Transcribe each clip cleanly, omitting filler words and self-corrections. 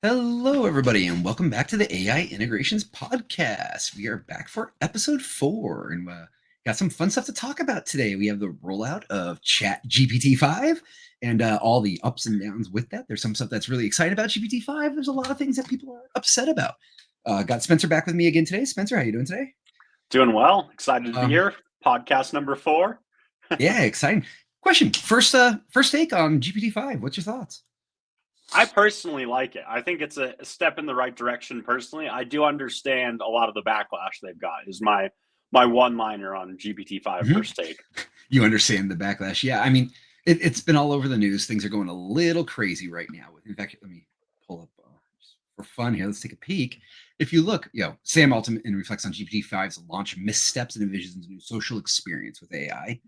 Hello, everybody, and welcome back to the AI Integrations Podcast. We are back for episode 4, and got some fun stuff to talk about today. We have the rollout of Chat GPT-5 and all the ups and downs with that. There's some stuff that's really exciting about GPT-5. There's a lot of things that people are upset about. Got Spencer back with me again today. Spencer, how you doing today? Doing well. Excited to be Um, here. Podcast number 4. yeah, exciting. Question: first take on GPT-5. What's your thoughts? I personally like it. I think it's a step in the right direction. Personally, I do understand a lot of the backlash they've got. Is my one liner on GPT-5 Mhm. first take. You understand the backlash. Yeah, I mean, it's been all over the news. Things are going a little crazy right now. In fact, let me pull up just for fun here. Let's take a peek. If you look, Sam Altman reflects on GPT-5's launch missteps and envisions a new social experience with AI.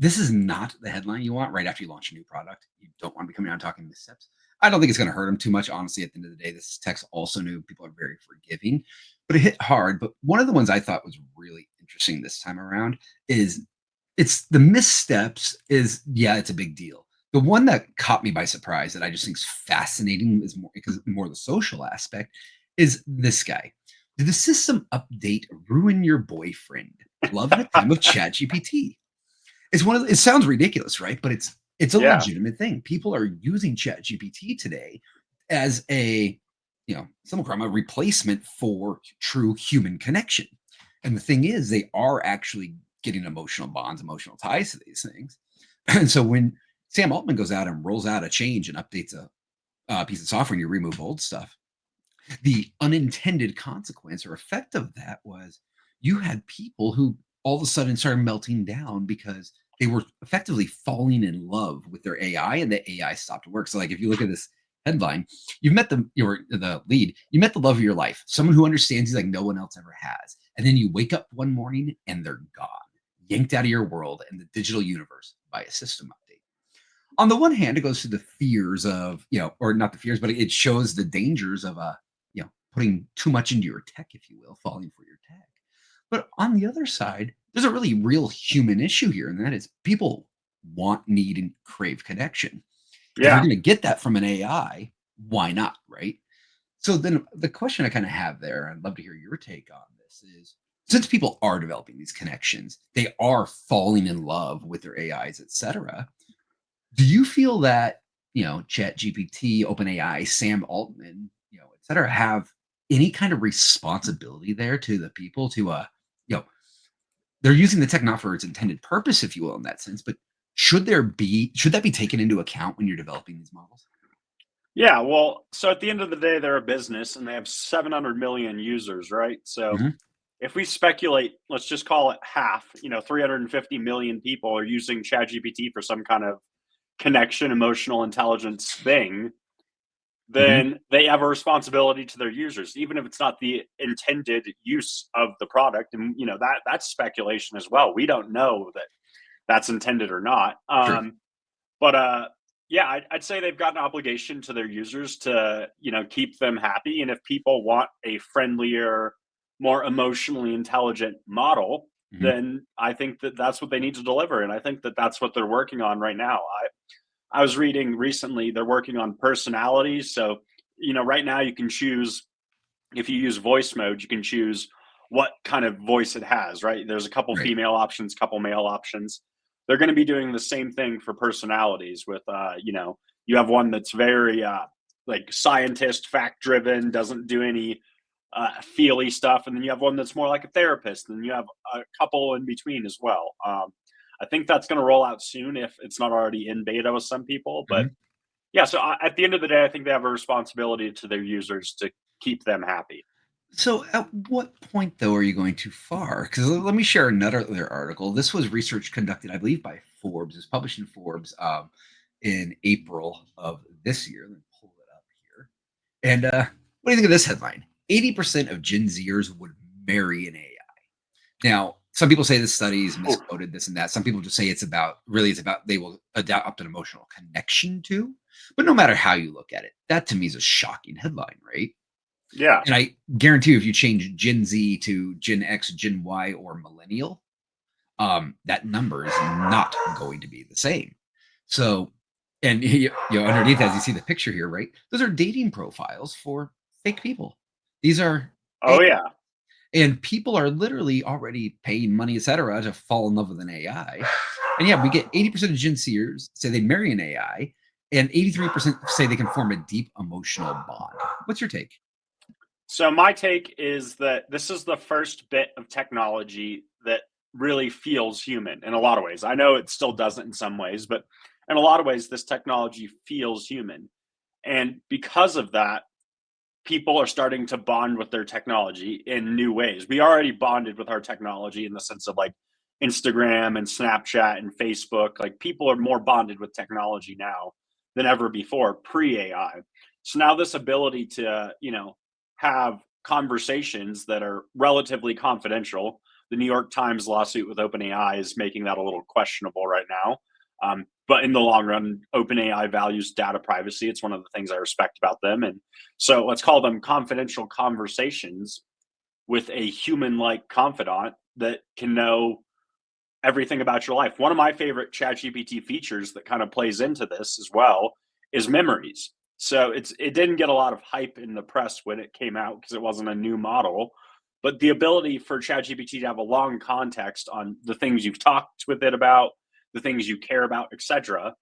This is not the headline you want right after you launch a new product. You don't want to be coming out and talking missteps. I don't think it's going to hurt them too much. Honestly, at the end of the day, this text also new. People are very forgiving, but it hit hard. But one of the ones I thought was really interesting this time around is it's the missteps is yeah, it's a big deal. The one that caught me by surprise that I just think is fascinating is more because more the social aspect is this guy. Did the system update ruin your boyfriend? Love in a time of chat GPT. It's one of it sounds ridiculous, right? But it's a Yeah, legitimate thing. People are using chat GPT today as a some call them a replacement for true human connection. And the thing is, they are actually getting emotional bonds, emotional ties to these things. And so when Sam Altman goes out and rolls out a change and updates a piece of software and you remove old stuff, the unintended consequence or effect of that was you had people who all of a sudden started melting down because they were effectively falling in love with their AI and the AI stopped to work. So, like, if you look at this headline, you've met the lead, you met the love of your life, someone who understands you like no one else ever has. And then you wake up one morning and they're gone, yanked out of your world and the digital universe by a system update. On the one hand, it goes to the fears of, or not the fears, but it shows the dangers of putting too much into your tech, if you will, falling for your tech. But on the other side, there's a really real human issue here, and that is people want, need, and crave connection. If you're yeah, going to get that from an AI, why not, right? So then the question I kind of have there, I'd love to hear your take on this, is since people are developing these connections, they are falling in love with their AIs, etc. Do you feel that, Chat GPT, OpenAI, Sam Altman, et cetera, have any kind of responsibility there to the people to, you know, they're using the tech not for its intended purpose, if you will, in that sense, but should that be taken into account when you're developing these models? yeah. Well, so at the end of the day, they're a business and they have 700 million users, right? So Mhm. if we speculate, let's just call it half. 350 million people are using ChatGPT for some kind of connection, emotional intelligence thing. Mhm. Then they have a responsibility to their users, even if it's not the intended use of the product. And that's speculation as well. We don't know that that's intended or not. True. But yeah, I'd say they've got an obligation to their users to keep them happy. And if people want a friendlier, more emotionally intelligent model, Mhm. then I think that that's what they need to deliver. And I think that that's what they're working on right now. I was reading recently they're working on personalities. So, right now you can choose if you use voice mode, you can choose what kind of voice it has, right? There's a couple Right. female options, couple male options. They're going to be doing the same thing for personalities with you have one that's very like scientist, fact driven, doesn't do any feely stuff, and then you have one that's more like a therapist, and you have a couple in between as well. I think that's going to roll out soon if it's not already in beta with some people. But Mhm. yeah, so at the end of the day, I think they have a responsibility to their users to keep them happy. So, at what point, though, are you going too far? Because let me share another other article. This was research conducted, I believe, by Forbes. It's published in Forbes in April of this year. Let me pull it up here. And what do you think of this headline? 80% of Gen Zers would marry an AI. Now, some people say this study is Ooh, misquoted, this and that. Some people just say it's about they will adopt an emotional connection to. But no matter how you look at it, that to me is a shocking headline, right? yeah, And I guarantee you, if you change Gen Z to Gen X, Gen Y, or Millennial, that number is not going to be the same. So And underneath, as you see the picture here, right? Those are dating profiles for fake people. These are Oh yeah. and people are literally already paying money, etc., to fall in love with an AI. And yeah, we get 80% of Gen Zers say they marry an AI, and 83% say they can form a deep emotional bond. What's your take? So my take is that this is the first bit of technology that really feels human in a lot of ways. I know it still doesn't in some ways, but in a lot of ways, this technology feels human. And because of that, people are starting to bond with their technology in new ways. We already bonded with our technology in the sense of like Instagram and Snapchat and Facebook. Like people are more bonded with technology now than ever before pre AI. So now this ability to, have conversations that are relatively confidential. The New York Times lawsuit with OpenAI is making that a little questionable right now. But in the long run, OpenAI values data privacy. It's one of the things I respect about them. And so let's call them confidential conversations with a human like confidant that can know everything about your life. One of my favorite ChatGPT features that kind of plays into this as well is memories. So it didn't get a lot of hype in the press when it came out because it wasn't a new model. But the ability for ChatGPT to have a long context on the things you've talked with it about, the things you care about, etc.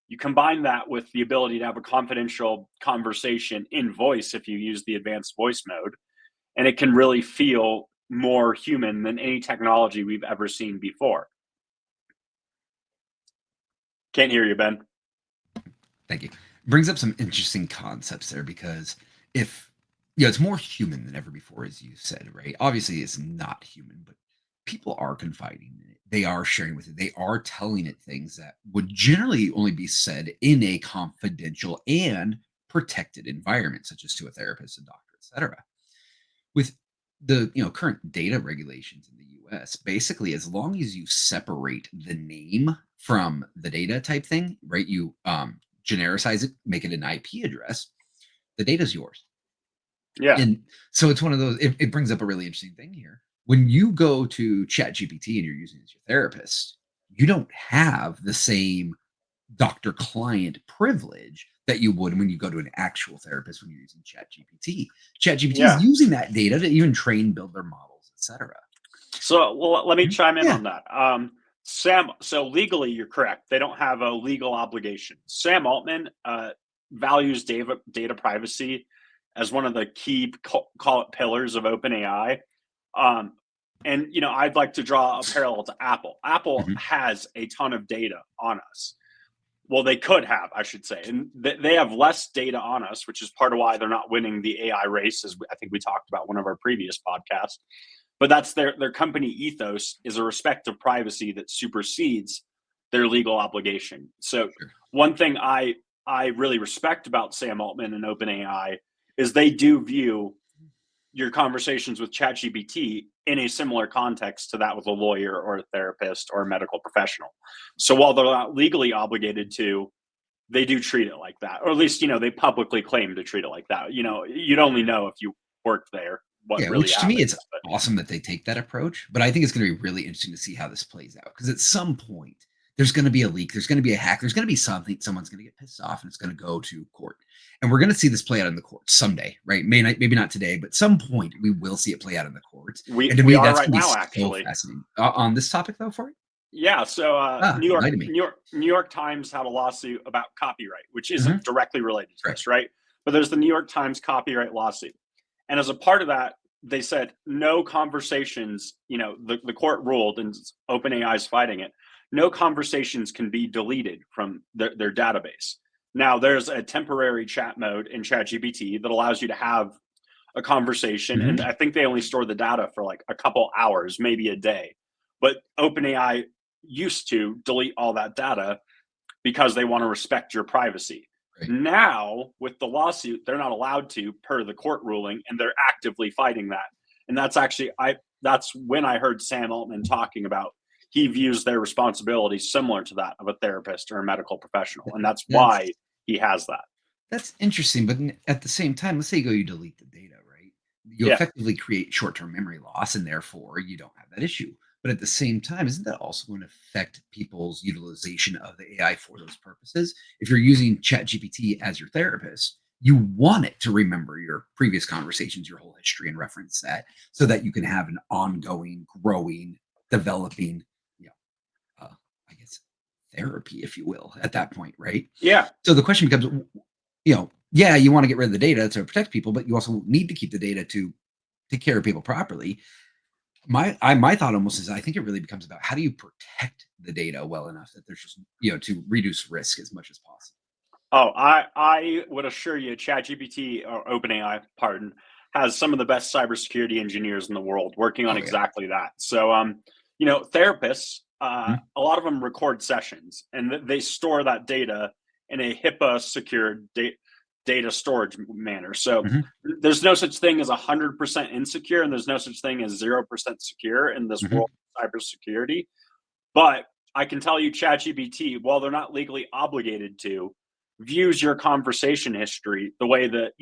You combine that with the ability to have a confidential conversation in voice if you use the advanced voice mode, and it can really feel more human than any technology we've ever seen before. Can't hear you, Ben. Thank you. Brings up some interesting concepts there because if it's more human than ever before, as you said, right? Obviously, it's not human, but people are confiding in it. They are sharing with it. They are telling it things that would generally only be said in a confidential and protected environment, such as to a therapist, a doctor, etc. With the current data regulations in the US, basically, as long as you separate the name from the data type thing, right? You genericize it, make it an IP address, the data's yours. Yeah. And so it's one of those, it brings up a really interesting thing here. When you go to ChatGPT and you're using it as your therapist, you don't have the same doctor client privilege that you would when you go to an actual therapist when you're using ChatGPT. ChatGPT is Yeah. using that data to even train, build their models, etc. So, well, let me chime in Yeah. on that. Sam, so legally, you're correct. They don't have a legal obligation. Sam Altman values data privacy as one of the key, call it pillars of OpenAI. Um, and, I'd like to draw a parallel to Apple. Apple Mhm. has a ton of data on us. Well, they could have, I should say, and they have less data on us, which is part of why they're not winning the AI race, as I think we talked about one of our previous podcasts. But that's their company ethos is a respect of privacy that supersedes their legal obligation. So Sure. one thing I really respect about Sam Altman and OpenAI is they do view your conversations with ChatGPT in a similar context to that with a lawyer or a therapist or a medical professional. So while they're not legally obligated to, they do treat it like that, or at least they publicly claim to treat it like that. You'd only know if you worked there what Yeah, really which to me, it's happens. But awesome that they take that approach. But I think it's going to be really interesting to see how this plays out because at some point, there's going to be a leak, there's going to be a hack, there's going to be something, someone's going to get pissed off, and it's going to go to court. And we're going to see this play out in the courts someday, right? Maybe not today, but some point we will see it play out in the courts. we And to we me, are that's right going to be now, so actually. fascinating. On this topic, though, for you? Yeah, so Ah, enlighten me. New York Times had a lawsuit about copyright, which isn't Mhm. directly related to Right. this, right? But there's the New York Times copyright lawsuit. And as a part of that, they said no conversations, the court ruled, and OpenAI is fighting it, no conversations can be deleted from their database. Now, there's a temporary chat mode in ChatGPT that allows you to have a conversation. And Mhm. I think they only store the data for like a couple hours, maybe a day. But OpenAI used to delete all that data because they want to respect your privacy. Right. Now, with the lawsuit, they're not allowed to per the court ruling, and they're actively fighting that. And that's when I heard Sam Altman talking about he views their responsibility similar to that of a therapist or a medical professional. And that's why That's he has that. That's interesting, but at the same time, let's say you delete the data, right? You Yeah. effectively create short-term memory loss, and therefore you don't have that issue. But at the same time, isn't that also going to affect people's utilization of the AI for those purposes? If you're using ChatGPT as your therapist, you want it to remember your previous conversations, your whole history, and reference that so that you can have an ongoing, growing, developing, you know, I guess, therapy, if you will, at that point, right? Yeah. So the question becomes, yeah, you want to get rid of the data to protect people, but you also need to keep the data to take care of people properly. My thought almost is I think it really becomes about how do you protect the data well enough that there's just to reduce risk as much as possible. Oh, I would assure you, ChatGPT or OpenAI, pardon, has some of the best cybersecurity engineers in the world working on Oh yeah. exactly that. So, therapists, Mhm, a lot of them record sessions and they store that data in a HIPAA secured data storage manner. So, mhm, there's no such thing as 100% insecure, and there's no such thing as 0% secure in this mhm. world of cybersecurity. But I can tell you, ChatGPT, while they're not legally obligated to, views your conversation history the way that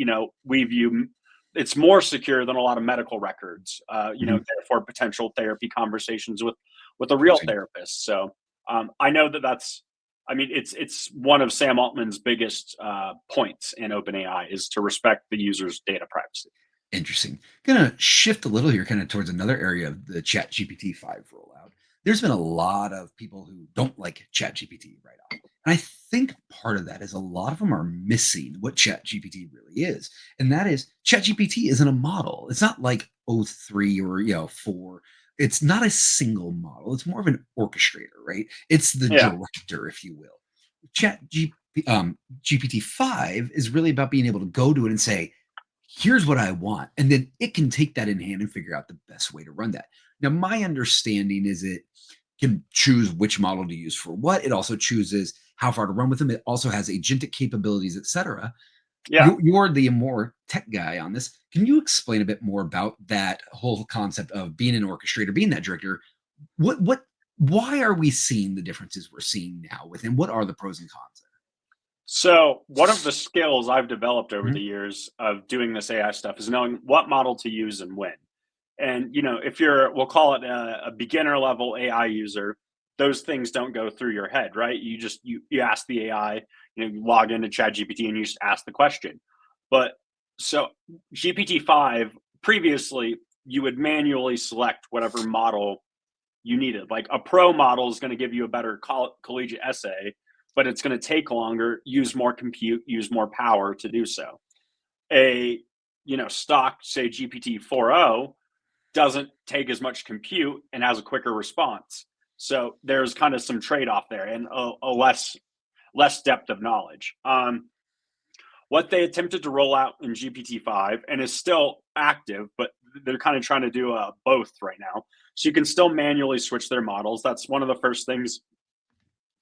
we view. It's more secure than a lot of medical records. Mhm. Therefore, potential therapy conversations with a real Interesting. therapist. So I know that that's. I mean, it's one of Sam Altman's biggest points in OpenAI is to respect the user's data privacy. Interesting. Gonna shift a little here, kind of towards another area of the Chat GPT 5 rollout. There's been a lot of people who don't like Chat GPT right off. And I think part of that is a lot of them are missing what Chat GPT really is. And that is Chat GPT isn't a model. It's not like O3 or 4. It's not a single model. It's more of an orchestrator, right? It's the Yeah. director, if you will. Chat GPT-5 is really about being able to go to it and say, here's what I want. And then it can take that in hand and figure out the best way to run that. Now, my understanding is it can choose which model to use for what. It also chooses how far to run with them. It also has agentic capabilities, etc. Yeah. You're the more tech guy on this. Can you explain a bit more about that whole concept of being an orchestrator, being that director? Why are we seeing the differences we're seeing now within? What are the pros and cons So one of the skills I've developed over there? the years of doing this AI stuff is knowing what model to use and when. And if you're, we'll call it a beginner level AI user, those things don't go through your head, right? You just you ask the AI, you log into ChatGPT and you just ask the question. But so GPT-5 previously, you would manually select whatever model you needed. Like a pro model is going to give you a better collegiate essay, but it's going to take longer, use more compute, use more power to do so. A stock, say GPT 4.0, doesn't take as much compute and has a quicker response. So there's kind of some trade off there and a less depth of knowledge. What they attempted to roll out in GPT-5 and is still active, but they're kind of trying to do both right now. So you can still manually switch their models. That's one of the first things,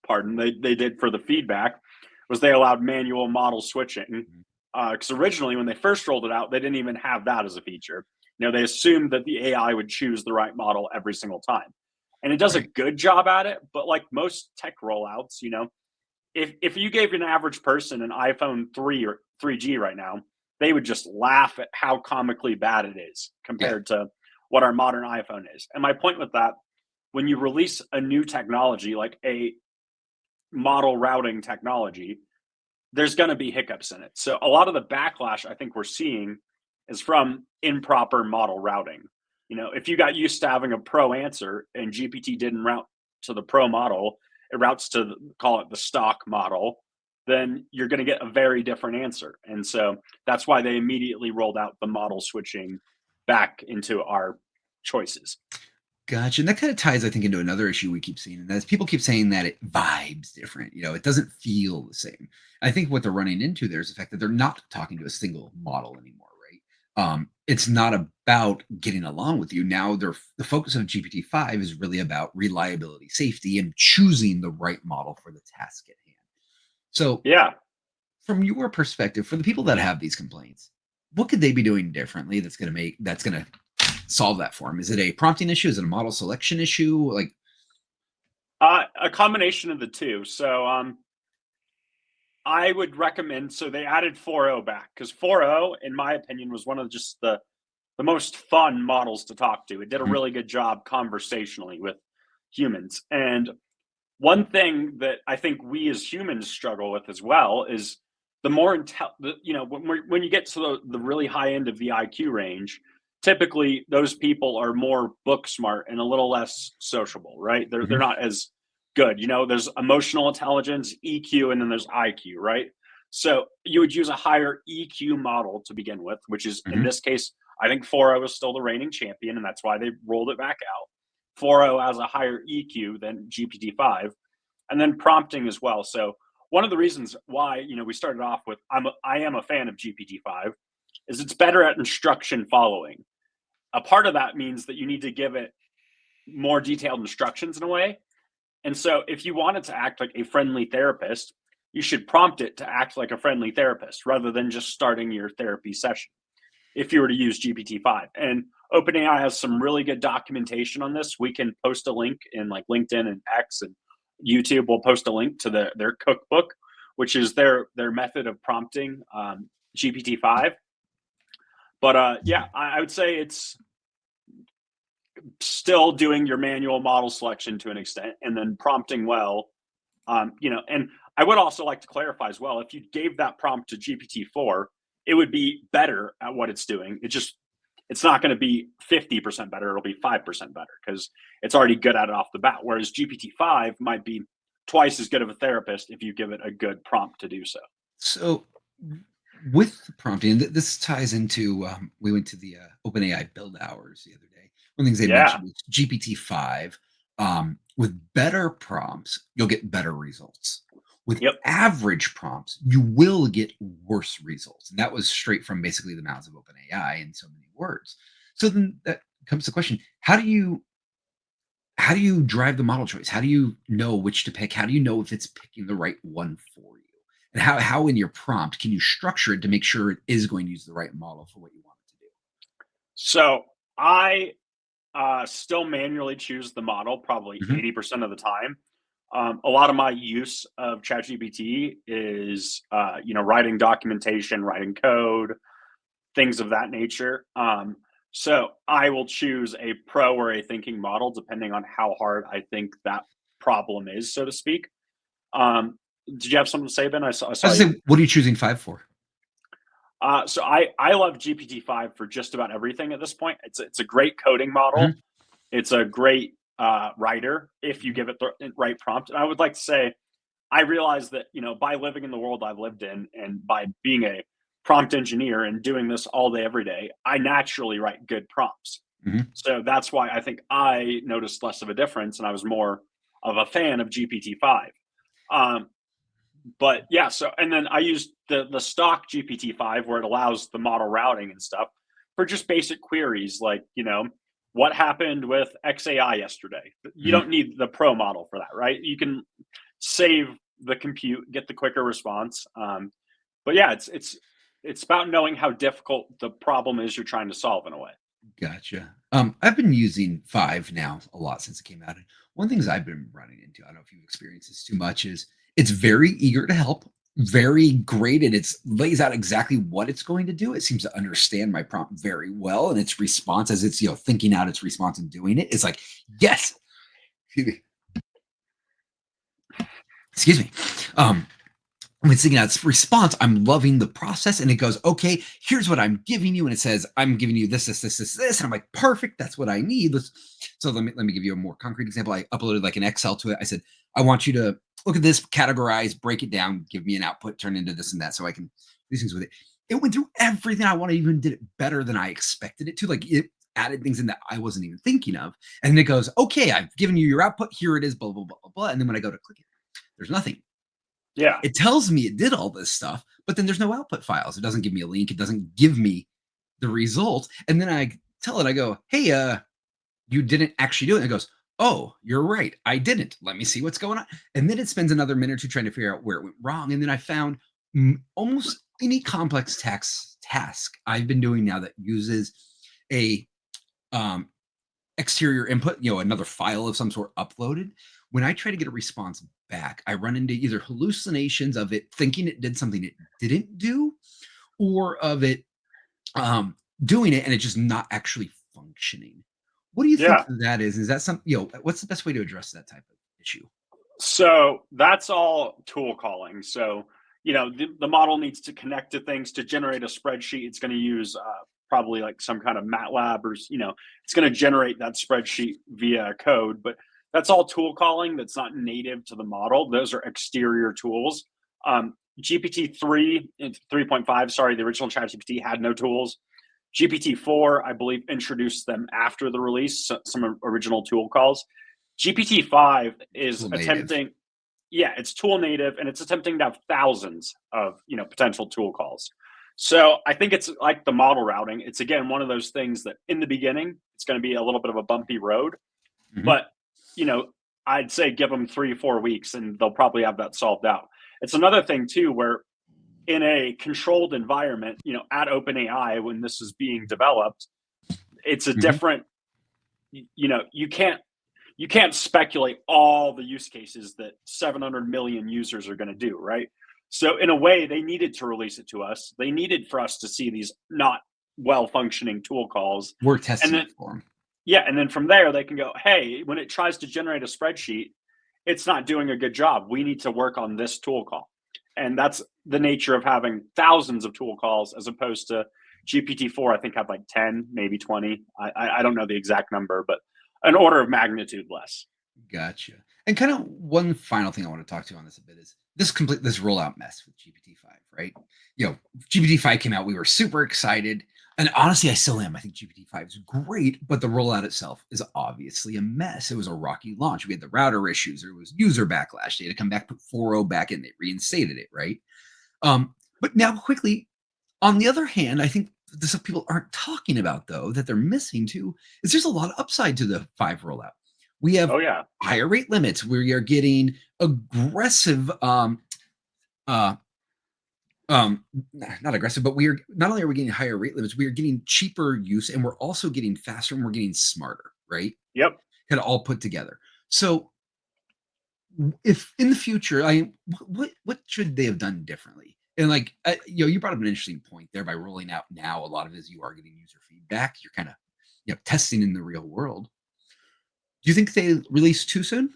pardon, they did for the feedback was they allowed manual model switching. Mhm. Because originally, when they first rolled it out, they didn't even have that as a feature. They assumed that the AI would choose the right model every single time, and it does a Right. good job at it. But like most tech rollouts, if you gave an average person an iPhone 3 or 3G right now, they would just laugh at how comically bad it is Yeah. compared to what our modern iPhone is. And my point with that, when you release a new technology like a model routing technology, there's going to be hiccups in it. So a lot of the backlash I think we're seeing is from improper model routing. If you got used to having a pro answer and GPT didn't route to the pro model, it routes to call it the stock model, then you're going to get a very different answer. And so that's why they immediately rolled out the model switching back into our choices. Gotcha. And that kind of ties, I think, into another issue we keep seeing, and that's people keep saying that it vibes different. It doesn't feel the same. I think what they're running into there is the fact that they're not talking to a single model anymore, right? It's not about getting along with you. Now the focus of GPT-5 is really about reliability, safety, and choosing the right model for the task at hand. So Yeah. from your perspective, for the people that have these complaints, what could they be doing differently that's gonna solve that for them? Is it a prompting issue? Is it a model selection issue? Like, A combination of the two. So I would recommend. So they added 4.0 back because 4.0, in my opinion, was one of just the most fun models to talk to. It did a Mhm. really good job conversationally with humans. And one thing that I think we as humans struggle with as well is the more when you get to the really high end of the IQ range, typically those people are more book smart and a little less sociable, right? They're Mhm. not as good. There's emotional intelligence, EQ, and then there's IQ, right? So you would use a higher EQ model to begin with, which is in Mhm. this case, I think 4.0 is still the reigning champion, and that's why they rolled it back out. 4.0 has a higher EQ than GPT-5, and then prompting as well. So one of the reasons why we started off with I am a fan of GPT-5 is it's better at instruction following. A part of that means that you need to give it more detailed instructions in a way. And so if you want it to act like a friendly therapist, you should prompt it to act like a friendly therapist rather than just starting your therapy session if you were to use GPT-5. And OpenAI has some really good documentation on this. We can post a link in like LinkedIn and X and YouTube. We'll post a link to their cookbook, which is their method of prompting GPT-5. But yeah, I would say it's still doing your manual model selection to an extent, and then prompting well. And I would also like to clarify as well. If you gave that prompt to GPT-4, it would be better at what it's doing. It's not going to be 50% better. It'll be 5% better because it's already good at it off the bat. Whereas GPT-5 might be twice as good of a therapist if you give it a good prompt to do so. So with the prompting, this ties into we went to the OpenAI build hours the other day. One of the things they Yeah. mentioned was GPT-5. With better prompts, you'll get better results. With Yep. average prompts, you will get worse results. And that was straight from basically the mouths of OpenAI in so many words. So then that comes to the question: how do you drive the model choice? How do you know which to pick? How do you know if it's picking the right one for you? And how in your prompt can you structure it to make sure it is going to use the right model for what you want it to do? So I still manually choose the model probably Mhm. 80% of the time. A lot of my use of ChatGPT is, writing documentation, writing code, things of that nature. So I will choose a pro or a thinking model depending on how hard I think that problem is, so to speak. Um, did you have something to say, Ben? I I saw was gonna you. say, what are you choosing 5 for? So I love GPT-5 for just about everything at this point. It's a great coding model. Mhm. It's a great writer if you Mhm. give it the right prompt. And I would like to say, I realize that by living in the world I've lived in, and by being a prompt engineer and doing this all day every day, I naturally write good prompts. Mhm. So that's why I think I noticed less of a difference, and I was more of a fan of GPT-5. Um, but yeah, so and then I used the stock GPT-5 where it allows the model routing and stuff for just basic queries like, what happened with XAI yesterday? You Mhm. don't need the pro model for that, right? You can save the compute, get the quicker response. But yeah, it's about knowing how difficult the problem is you're trying to solve in a way. Gotcha. I've been using 5 now a lot since it came out, and one of the things I've been running into, I don't know if you've experienced this too much, is it's very eager to help, very great, and it's lays out exactly what it's going to do. It seems to understand my prompt very well, and its response as it's, thinking out its response and doing it, it's like, "Yes!" Excuse me. Um, when thinking out its response, I'm loving the process, and it goes, "Okay, here's what I'm giving you," and it says, "I'm giving you this, this, this, this, this," and I'm like, "Perfect, that's what I need." So let me give you a more concrete example. I uploaded like an Excel to it. I said, "I want you to look at this, categorize, break it down, give me an output, turn into this and that, so I can do these things with it." It went through everything I wanted, even did it better than I expected it to. Like it added things in that I wasn't even thinking of, and then it goes, "Okay, I've given you your output. Here it is." Blah blah blah blah blah. And then when I go to click it, there's nothing. Yeah. It tells me it did all this stuff, but then there's no output files. It doesn't give me a link. It doesn't give me the result. And then I tell it, I go, "Hey, you didn't actually do it." And it goes, "Oh, you're right. I didn't. Let me see what's going on." And then it spends another minute or two trying to figure out where it went wrong. And then I found almost any complex task I've been doing now that uses a um, exterior input, another file of some sort uploaded. When I try to get a response back, I run into either hallucinations of it thinking it did something it didn't do, or of it doing it and it's just not actually functioning. What do you think Yeah. that is? Is that some, what's the best way to address that type of issue? So that's all tool calling. So, the model needs to connect to things to generate a spreadsheet. It's going to use probably like some kind of MATLAB or, it's going to generate that spreadsheet via code. But that's all tool calling that's not native to the model. Those are exterior tools. GPT-3 and 3.5, sorry, the original ChatGPT had no tools. GPT-4, I believe, introduced them after the release, some original tool calls. GPT-5 is Tool native. attempting, yeah, it's tool native and it's attempting to have thousands of, potential tool calls. So I think it's like the model routing. It's again one of those things that in the beginning it's going to be a little bit of a bumpy road, Mhm. but you know, I'd say give them 3 or 4 weeks and they'll probably have that solved out. It's another thing too where in a controlled environment, at OpenAI when this is being developed, it's a Mhm. different, you can't speculate all the use cases that 700 million users are going to do, right? So in a way, they needed to release it to us. They needed for us to see these not well functioning tool calls, We're and testing then it for them. yeah, and then from there they can go, hey, when it tries to generate a spreadsheet, it's not doing a good job. We need to work on this tool call. And that's the nature of having thousands of tool calls as opposed to GPT-4, I think had like 10, maybe 20. I don't know the exact number, but an order of magnitude less. Gotcha. And kind of one final thing I want to talk to you on this a bit is this rollout mess with GPT-5, right? GPT-5 came out, we were super excited. And honestly, I still am. I think GPT-5 is great, but the rollout itself is obviously a mess. It was a rocky launch. We had the router issues, there was user backlash. They had to come back, put 4.0 back in, they reinstated it, right? But now quickly, on the other hand, I think the stuff people aren't talking about though, that they're missing too, is there's a lot of upside to the 5 rollout. We have Oh yeah. higher rate limits. We are getting aggressive, uh, not aggressive, but we are not only are we getting higher rate limits, we are getting cheaper use, and we're also getting faster and we're getting smarter, right? Yep. Kind of all put together. So if in the future, what should they have done differently? And like, you brought up an interesting point there by rolling out now. A lot of it is you are getting user feedback. You're kind of, testing in the real world. Do you think they released too soon?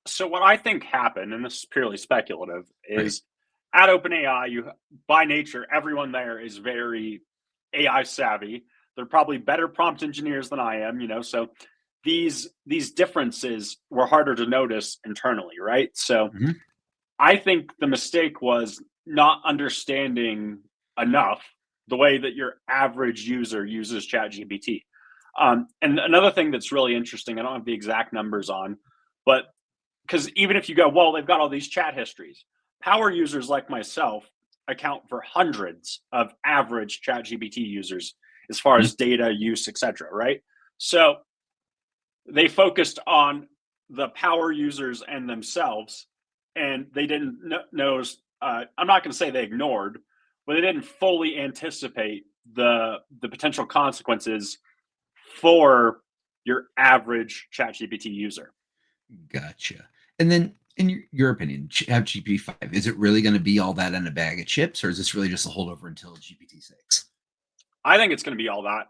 So what I think happened, and this is purely speculative, Right. is at OpenAI, you by nature, everyone there is very AI savvy. They're probably better prompt engineers than I am, so these differences were harder to notice internally, right? So Mhm. I think the mistake was not understanding enough the way that your average user uses ChatGPT. And another thing that's really interesting, I don't have the exact numbers on, but because even if you go, well, they've got all these chat histories, power users like myself account for hundreds of average ChatGPT users as far Mhm. as data use, etc. Right? So they focused on the power users and themselves, and they didn't know. I'm not going to say they ignored, but they didn't fully anticipate the potential consequences for your average ChatGPT user. Gotcha. And then, in your opinion, ChatGPT 5, is it really going to be all that in a bag of chips, or is this really just a holdover until GPT 6? I think it's going to be all that.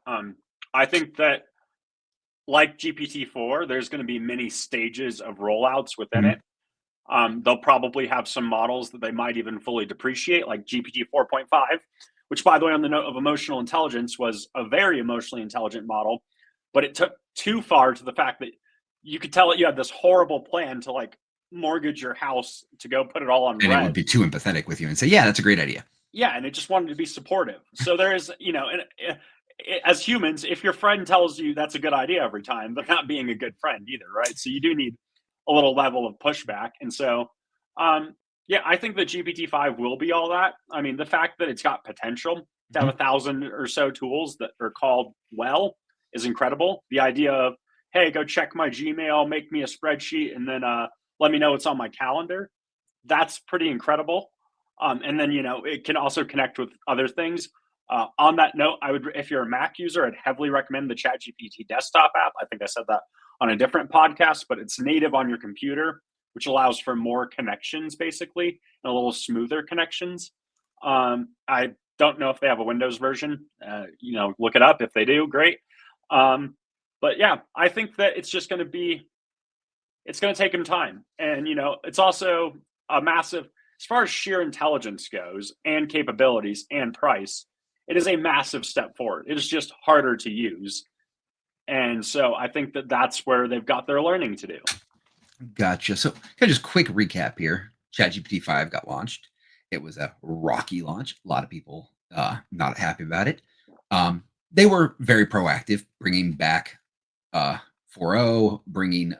I think that like GPT-4, there's going to be many stages of rollouts within Mhm. it. They'll probably have some models that they might even fully depreciate, like GPT 4.5, which, by the way, on the note of emotional intelligence, was a very emotionally intelligent model, but it took too far to the fact that you could tell it you had this horrible plan to like mortgage your house to go put it all on And it would red. be too empathetic with you and say, "Yeah, that's a great idea." Yeah, and it just wanted to be supportive. So there is, as humans, if your friend tells you that's a good idea every time, they're not being a good friend either, right? So you do need a little level of pushback. And so, yeah, I think the GPT-5 will be all that. I mean, the fact that it's got potential to have Mhm. 1,000 or so tools that are called well is incredible. The idea of, hey, go check my Gmail, make me a spreadsheet, and then let me know what's on my calendar. That's pretty incredible. And then it can also connect with other things. On that note, if you're a Mac user, I'd heavily recommend the ChatGPT desktop app. I think I said that on a different podcast, but it's native on your computer, which allows for more connections, basically, and a little smoother connections. I don't know if they have a Windows version. Look it up if they do. Great. But yeah, I think that it's going to take him time, and it's also a massive, as far as sheer intelligence goes, and capabilities and price. It is a massive step forward. It is just harder to use, and so I think that that's where they've got their learning to do. Gotcha. So, kind of just quick recap here. ChatGPT 5 got launched. It was a rocky launch. A lot of people not happy about it. They were very proactive, bringing back 4.0, bringing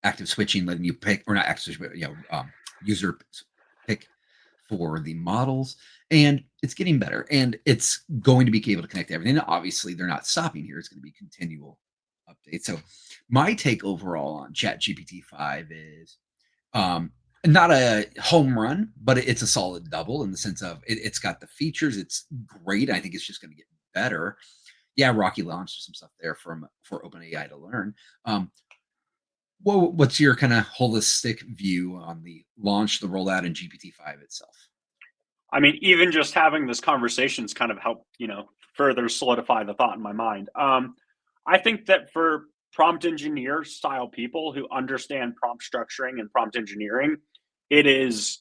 active switching, letting you pick, or not active switching, but user pick for the models, and it's getting better, and it's going to be able to connect everything. Obviously, they're not stopping here; it's going to be continual updates. So, my take overall on ChatGPT 5 is not a home run, but it's a solid double in the sense of it's got the features. It's great. I think it's just going to get better. Yeah, rocky launch. There's some stuff there for OpenAI to learn. What's your kind of holistic view on the launch, the rollout, and GPT-5 itself? I mean, even just having this conversation's kind of helped, further solidify the thought in my mind. I think that for prompt engineer style people who understand prompt structuring and prompt engineering, it is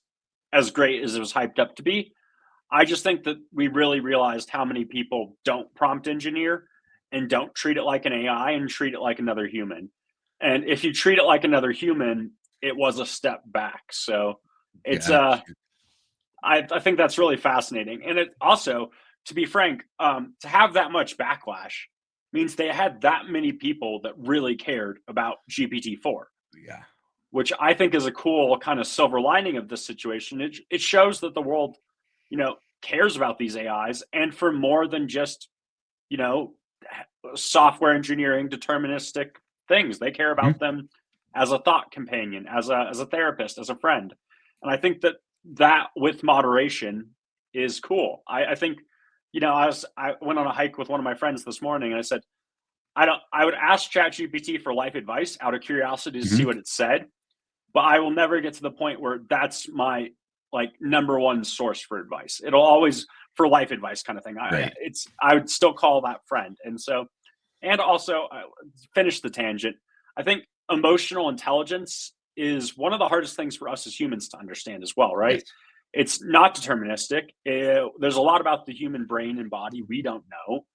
as great as it was hyped up to be. I just think that we really realized how many people don't prompt engineer and don't treat it like an AI and treat it like another human. And if you treat it like another human, it was a step back. So it's Gotcha. I think that's really fascinating. And it also, to be frank, to have that much backlash means they had that many people that really cared about GPT-4, Yeah. which I think is a cool kind of silver lining of this situation. It shows that the world, cares about these AIs, and for more than just, you know, software engineering deterministic things. They care Mhm. about them as a thought companion, as a therapist, as a friend. And I think that with moderation is cool. I think, I went on a hike with one of my friends this morning, and I said, I would ask ChatGPT for life advice out of curiosity to see Mhm. what it said, but I will never get to the point where that's my like number one source for advice. It'll always for life advice kind of thing. Right. I would still call that friend. And so, and also finish the tangent. I think emotional intelligence is one of the hardest things for us as humans to understand as well, right? Yes. It's not deterministic. There's a lot about the human brain and body we don't know.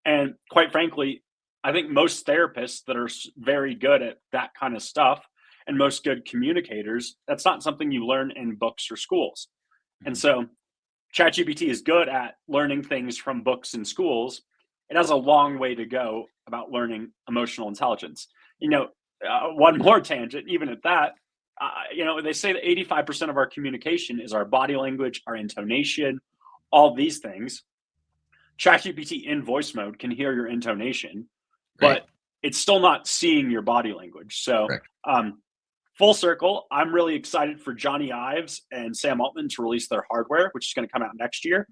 And quite frankly, I think most therapists that are very good at that kind of stuff and most good communicators, that's not something you learn in books or schools. And Mhm. so ChatGPT is good at learning things from books and schools. It has a long way to go about learning emotional intelligence. One more tangent, even at that, they say that 85% of our communication is our body language, our intonation, all these things. ChatGPT in voice mode can hear your intonation, Right. but it's still not seeing your body language. So, Correct. full circle, I'm really excited for Johnny Ives and Sam Altman to release their hardware, which is going to come out next year.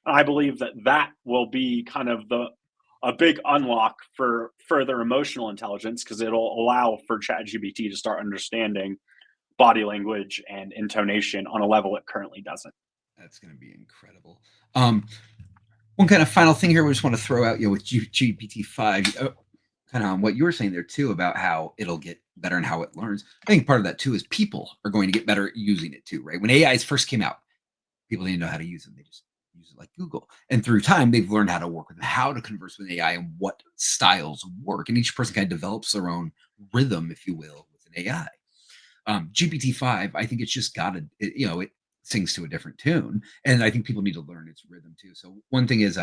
I believe that will be kind of a big unlock for further emotional intelligence because it'll allow for ChatGPT to start understanding body language and intonation on a level it currently doesn't. That's going to be incredible. One kind of final thing here we just want to throw out, with GPT-5, kind of on what you were saying there too about how it'll get better and how it learns. I think part of that too is people are going to get better at using it too, right? When AIs first came out, people didn't know how to use them. They just use it like Google. And through time, they've learned how to work with it, how to converse with AI and what styles work. And each person kind of develops their own rhythm, if you will, with an AI. GPT-5, I think it's just got it sings to a different tune. And I think people need to learn its rhythm too. So one thing is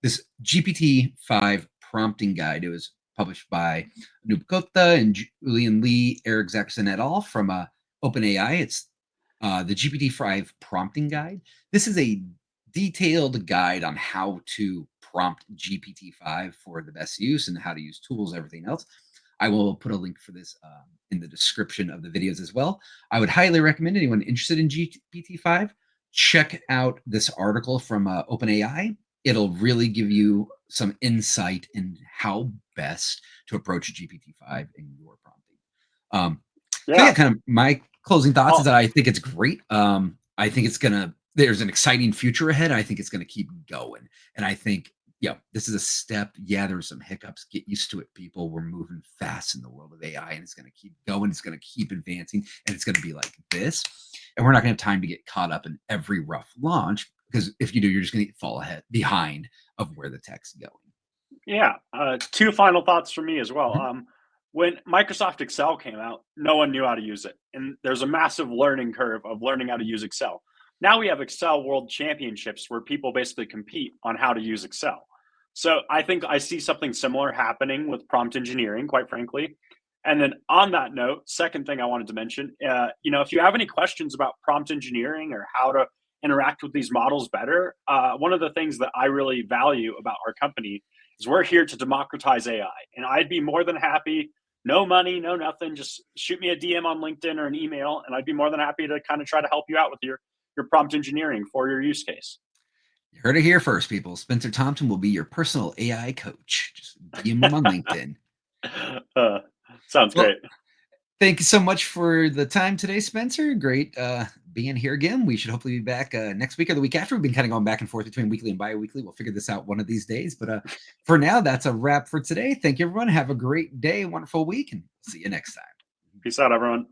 this GPT-5 prompting guide. It was published by Anup Gupta and Julian Lee, Eric Zackerson et al. From OpenAI. It's the GPT-5 prompting guide. This is a detailed guide on how to prompt GPT-5 for the best use and how to use tools, everything else. I will put a link for this in the description of the videos as well. I would highly recommend anyone interested in GPT-5 check out this article from OpenAI. It'll really give you some insight in how best to approach GPT-5 in your prompting. So yeah, Yeah. kind of my closing thoughts is Well, that I think it's great. I think it's gonna there's an exciting future ahead. I think it's going to keep going. And I think, yeah, this is a step. Yeah, there's some hiccups. Get used to it, people. We're moving fast in the world of AI, and it's going to keep going. It's going to keep advancing, and it's going to be like this. And we're not going to have time to get caught up in every rough launch, because if you do, you're just going to fall ahead behind of where the tech's going. Yeah. Two final thoughts from me as well. Mhm. When Microsoft Excel came out, no one knew how to use it. And there's a massive learning curve of learning how to use Excel. Now we have Excel World Championships where people basically compete on how to use Excel. So I think I see something similar happening with prompt engineering, quite frankly. And then on that note, second thing I wanted to mention, if you have any questions about prompt engineering or how to interact with these models better, one of the things that I really value about our company is we're here to democratize AI. And I'd be more than happy, no money, no nothing, just shoot me a DM on LinkedIn or an email, and I'd be more than happy to kind of try to help you out with your prompt engineering for your use case. You heard it here first, people. Spencer Thompson will be your personal AI coach. Just DM him on LinkedIn. uh, Sounds Well, great. thank you so much for the time today, Spencer. Great being here again. We should hopefully be back next week or the week after. We've been kind of going back and forth between weekly and bi-weekly. We'll figure this out one of these days. But for now, that's a wrap for today. Thank you, everyone. Have a great day, wonderful week, and see you next time. Peace out, everyone.